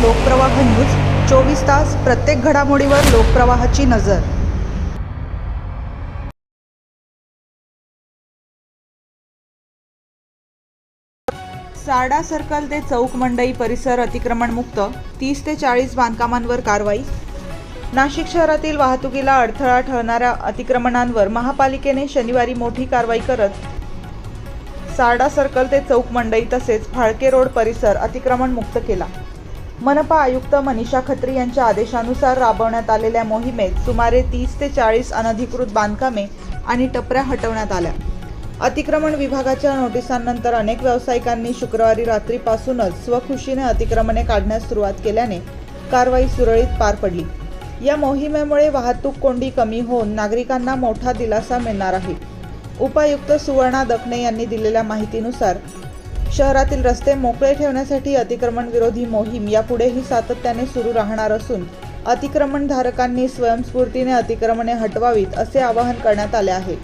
Lokpravah news 24 तास प्रत्येक घडामोडीवर लोकप्रवाहाची नजर। सारडा सर्कल ते चौक मंडई परिसर अतिक्रमणमुक्त, 30 ते 40 बांधकामांवर कारवाई। नाशिक शहरातील वाहतुकीला अडथळा ठरणाऱ्या अतिक्रमणांवर महापालिकेने शनिवारी मोठी कारवाई करत सारडा सर्कल ते चौक मंडई तसेच फाळके रोड परिसर अतिक्रमण मुक्त केला। मनपा आयुक्त मनीषा खत्री यांच्या आदेशानुसार राबवण्यात आलेल्या मोहिमेत सुमारे 30 ते 40 अनधिकृत बांधकामे आणि टपऱ्या हटवण्यात आल्या। अतिक्रमण विभागाच्या नोटिसांनंतर अनेक व्यावसायिकांनी शुक्रवारी रात्रीपासूनच स्वखुशीने अतिक्रमणे काढण्यास सुरुवात केल्याने कारवाई सुरळीत पार पडली। या मोहिमेमुळे वाहतूक कोंडी कमी होऊन नागरिकांना मोठा दिलासा मिळणार आहे। उपायुक्त सुवर्णा दखणे यांनी दिलेल्या माहितीनुसार शहरातील रस्ते मोकळे ठेवण्यासाठी अतिक्रमण विरोधी मोहीम यापुढेही सातत्याने सुरू राहणार असून अतिक्रमणधारकांनी स्वयंस्फूर्तीने अतिक्रमणे हटवावीत असे आवाहन करण्यात आले आहे।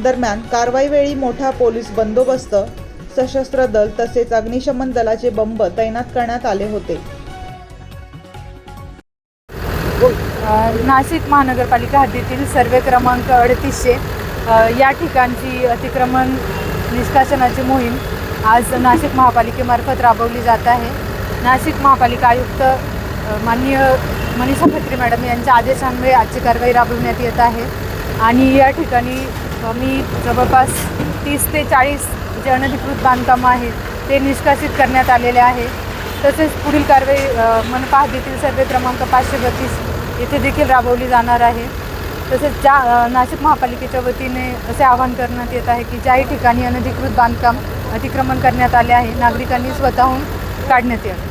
दरम्यान कारवाईवेळी मोठा पोलीस बंदोबस्त, सशस्त्र दल तसेच अग्निशमन दलाचे बंब तैनात करण्यात आले होते। नाशिक महानगरपालिका हद्दीतील सर्वे क्रमांक 3800 या ठिकाणची अतिक्रमण निष्कासनाची मोहीम आज नाशिक महापालिकेमार्फत राबवली जात आहे। नाशिक महापालिका आयुक्त माननीय मनीषा खत्री मॅडम यांच्या आदेशान्वये आजची कारवाई राबवण्यात येत आहे आणि या ठिकाणी मी जवळपास 30 ते 40 जे अनधिकृत बांधकामं आहेत ते निष्कासित करण्यात आलेले आहे। तसेच पुढील कारवाई मनपा हद्दीतील सर्वे क्रमांक 532 येथे देखील राबवली जाणार आहे। तसेच नाशिक महापालिकेच्या वतीने असे आवाहन करण्यात येत आहे की ज्याही ठिकाणी अनधिकृत बांधकाम अतिक्रमण करण्यात आले आहे नागरिकांनी स्वतःहून काढण्यात यावे।